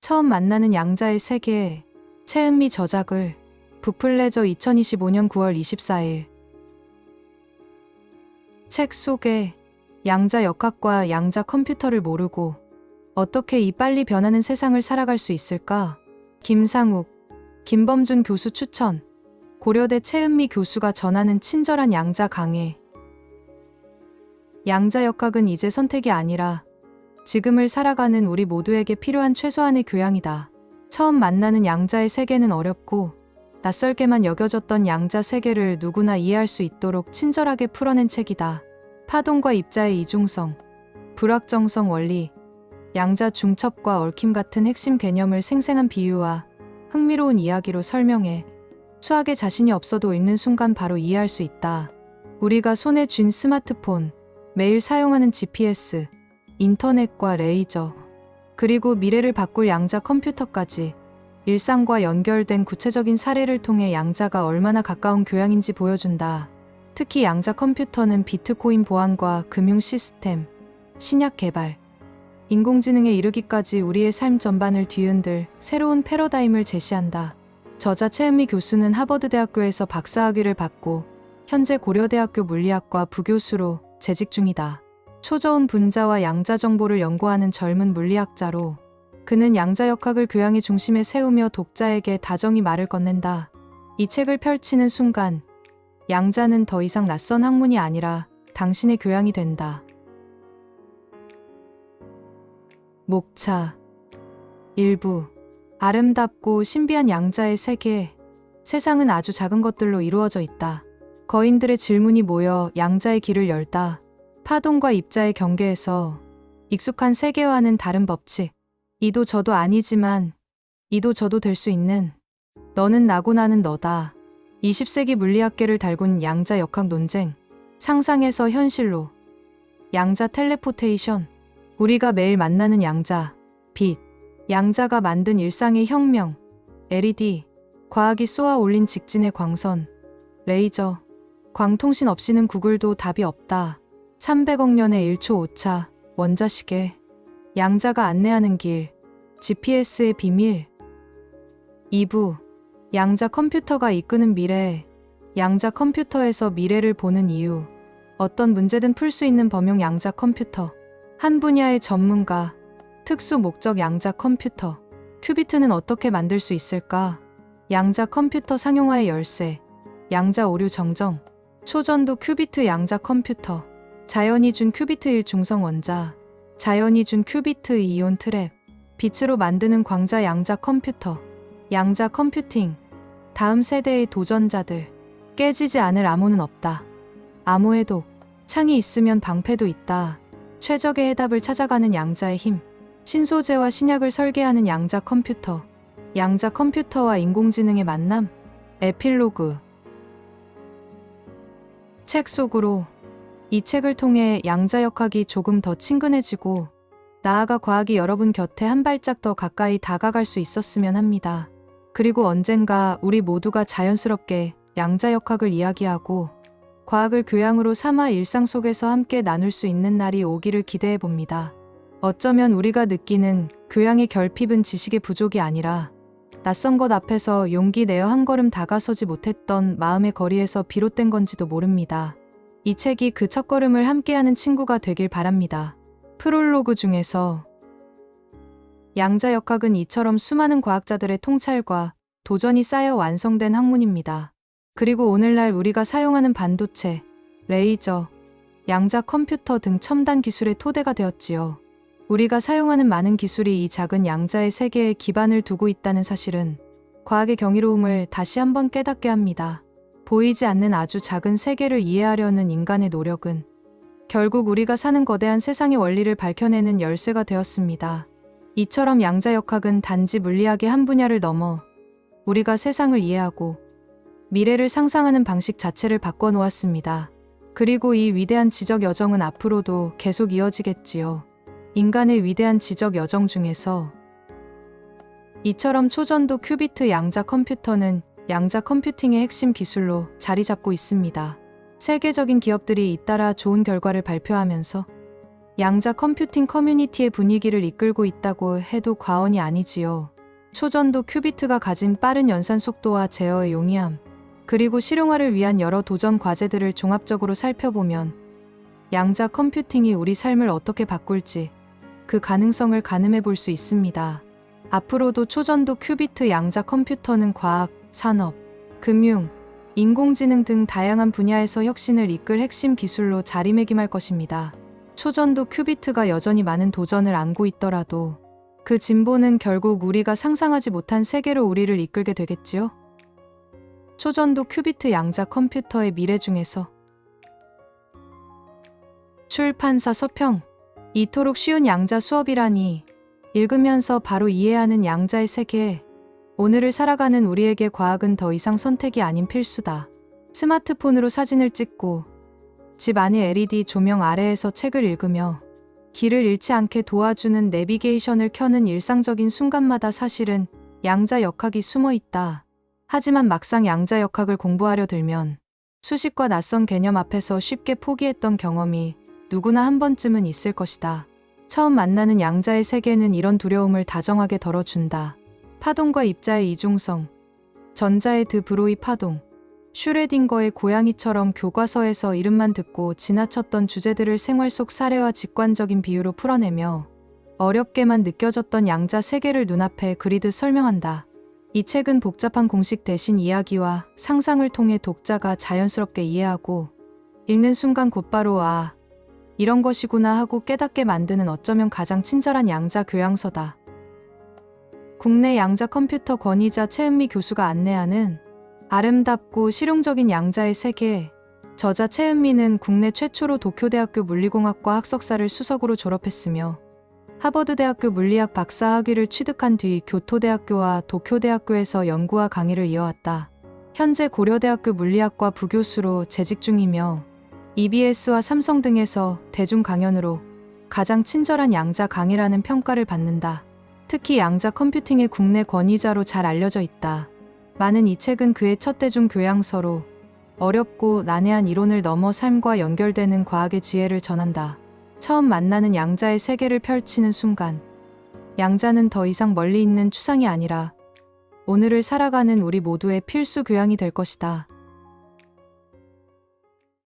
처음 만나는 양자의 세계. 최은미 저작을. 북플레저 2025년 9월 24일. 책 소개. 양자 역학과 양자 컴퓨터를 모르고 어떻게 이 빨리 변하는 세상을 살아갈 수 있을까? 김상욱, 김범준 교수 추천. 고려대 최은미 교수가 전하는 친절한 양자 강해. 양자 역학은 이제 선택이 아니라 지금을 살아가는 우리 모두에게 필요한 최소한의 교양이다. 처음 만나는 양자의 세계는 어렵고 낯설게만 여겨졌던 양자 세계를 누구나 이해할 수 있도록 친절하게 풀어낸 책이다. 파동과 입자의 이중성, 불확정성 원리, 양자 중첩과 얽힘 같은 핵심 개념을 생생한 비유와 흥미로운 이야기로 설명해 수학에 자신이 없어도 읽는 순간 바로 이해할 수 있다. 우리가 손에 쥔 스마트폰, 매일 사용하는 GPS, 인터넷과 레이저, 그리고 미래를 바꿀 양자 컴퓨터까지 일상과 연결된 구체적인 사례를 통해 양자가 얼마나 가까운 교양인지 보여준다. 특히 양자 컴퓨터는 비트코인 보안과 금융 시스템, 신약 개발, 인공지능에 이르기까지 우리의 삶 전반을 뒤흔들 새로운 패러다임을 제시한다. 저자 최은미 교수는 하버드대학교에서 박사학위를 받고 현재 고려대학교 물리학과 부교수로 재직 중이다. 초저온 분자와 양자 정보를 연구하는 젊은 물리학자로 그는 양자 역학을 교양의 중심에 세우며 독자에게 다정히 말을 건넨다. 이 책을 펼치는 순간 양자는 더 이상 낯선 학문이 아니라 당신의 교양이 된다. 목차. 일부. 아름답고 신비한 양자의 세계. 세상은 아주 작은 것들로 이루어져 있다. 거인들의 질문이 모여 양자의 길을 열다. 파동과 입자의 경계에서 익숙한 세계와는 다른 법칙. 이도 저도 아니지만 이도 저도 될 수 있는 너는 나고 나는 너다. 20세기 물리학계를 달군 양자 역학 논쟁. 상상에서 현실로. 양자 텔레포테이션. 우리가 매일 만나는 양자, 빛. 양자가 만든 일상의 혁명. LED. 과학이 쏘아 올린 직진의 광선. 레이저. 광통신 없이는 구글도 답이 없다. 300억 년의 1초 오차. 원자시계. 양자가 안내하는 길. GPS의 비밀. 2부. 양자 컴퓨터가 이끄는 미래. 양자 컴퓨터에서 미래를 보는 이유. 어떤 문제든 풀 수 있는 범용 양자 컴퓨터. 한 분야의 전문가. 특수 목적 양자 컴퓨터. 큐비트는 어떻게 만들 수 있을까? 양자 컴퓨터 상용화의 열쇠. 양자 오류 정정. 초전도 큐비트 양자 컴퓨터. 자연이 준 큐비트 1 중성 원자. 자연이 준 큐비트 이온 트랩. 빛으로 만드는 광자 양자 컴퓨터. 양자 컴퓨팅. 다음 세대의 도전자들. 깨지지 않을 암호는 없다. 암호의 독. 창이 있으면 방패도 있다. 최적의 해답을 찾아가는 양자의 힘. 신소재와 신약을 설계하는 양자 컴퓨터. 양자 컴퓨터와 인공지능의 만남. 에필로그. 책 속으로. 이 책을 통해 양자 역학이 조금 더 친근해지고 나아가 과학이 여러분 곁에 한 발짝 더 가까이 다가갈 수 있었으면 합니다. 그리고 언젠가 우리 모두가 자연스럽게 양자 역학을 이야기하고 과학을 교양으로 삼아 일상 속에서 함께 나눌 수 있는 날이 오기를 기대해 봅니다. 어쩌면 우리가 느끼는 교양의 결핍은 지식의 부족이 아니라 낯선 것 앞에서 용기 내어 한 걸음 다가서지 못했던 마음의 거리에서 비롯된 건지도 모릅니다. 이 책이 그 첫걸음을 함께하는 친구가 되길 바랍니다. 프롤로그 중에서 양자 역학은 이처럼 수많은 과학자들의 통찰과 도전이 쌓여 완성된 학문입니다. 그리고 오늘날 우리가 사용하는 반도체, 레이저, 양자 컴퓨터 등 첨단 기술의 토대가 되었지요. 우리가 사용하는 많은 기술이 이 작은 양자의 세계에 기반을 두고 있다는 사실은 과학의 경이로움을 다시 한번 깨닫게 합니다. 보이지 않는 아주 작은 세계를 이해하려는 인간의 노력은 결국 우리가 사는 거대한 세상의 원리를 밝혀내는 열쇠가 되었습니다. 이처럼 양자 역학은 단지 물리학의 한 분야를 넘어 우리가 세상을 이해하고 미래를 상상하는 방식 자체를 바꿔놓았습니다. 그리고 이 위대한 지적 여정은 앞으로도 계속 이어지겠지요. 인간의 위대한 지적 여정 중에서 이처럼 초전도 큐비트 양자 컴퓨터는 양자 컴퓨팅의 핵심 기술로 자리 잡고 있습니다. 세계적인 기업들이 잇따라 좋은 결과를 발표하면서 양자 컴퓨팅 커뮤니티의 분위기를 이끌고 있다고 해도 과언이 아니지요. 초전도 큐비트가 가진 빠른 연산 속도와 제어의 용이함, 그리고 실용화를 위한 여러 도전 과제들을 종합적으로 살펴보면 양자 컴퓨팅이 우리 삶을 어떻게 바꿀지 그 가능성을 가늠해 볼 수 있습니다. 앞으로도 초전도 큐비트 양자 컴퓨터는 과학, 산업, 금융, 인공지능 등 다양한 분야에서 혁신을 이끌 핵심 기술로 자리매김할 것입니다. 초전도 큐비트가 여전히 많은 도전을 안고 있더라도 그 진보는 결국 우리가 상상하지 못한 세계로 우리를 이끌게 되겠지요. 초전도 큐비트 양자 컴퓨터의 미래 중에서 출판사 서평. 이토록 쉬운 양자 수업이라니. 읽으면서 바로 이해하는 양자의 세계. 오늘을 살아가는 우리에게 과학은 더 이상 선택이 아닌 필수다. 스마트폰으로 사진을 찍고 집 안의 LED 조명 아래에서 책을 읽으며 길을 잃지 않게 도와주는 내비게이션을 켜는 일상적인 순간마다 사실은 양자 역학이 숨어 있다. 하지만 막상 양자 역학을 공부하려 들면 수식과 낯선 개념 앞에서 쉽게 포기했던 경험이 누구나 한 번쯤은 있을 것이다. 처음 만나는 양자의 세계는 이런 두려움을 다정하게 덜어준다. 파동과 입자의 이중성, 전자의 드 브로이 파동, 슈레딩거의 고양이처럼 교과서에서 이름만 듣고 지나쳤던 주제들을 생활 속 사례와 직관적인 비유로 풀어내며 어렵게만 느껴졌던 양자 세계를 눈앞에 그리듯 설명한다. 이 책은 복잡한 공식 대신 이야기와 상상을 통해 독자가 자연스럽게 이해하고 읽는 순간 곧바로 아, 이런 것이구나 하고 깨닫게 만드는 어쩌면 가장 친절한 양자 교양서다. 국내 양자 컴퓨터 권위자 최은미 교수가 안내하는 아름답고 실용적인 양자의 세계. 저자 최은미는 국내 최초로 도쿄대학교 물리공학과 학석사를 수석으로 졸업했으며 하버드대학교 물리학 박사학위를 취득한 뒤 교토대학교와 도쿄대학교에서 연구와 강의를 이어왔다. 현재 고려대학교 물리학과 부교수로 재직 중이며 EBS와 삼성 등에서 대중 강연으로 가장 친절한 양자 강의라는 평가를 받는다. 특히 양자 컴퓨팅의 국내 권위자로 잘 알려져 있다. 많은 이 책은 그의 첫 대중 교양서로 어렵고 난해한 이론을 넘어 삶과 연결되는 과학의 지혜를 전한다. 처음 만나는 양자의 세계를 펼치는 순간, 양자는 더 이상 멀리 있는 추상이 아니라 오늘을 살아가는 우리 모두의 필수 교양이 될 것이다.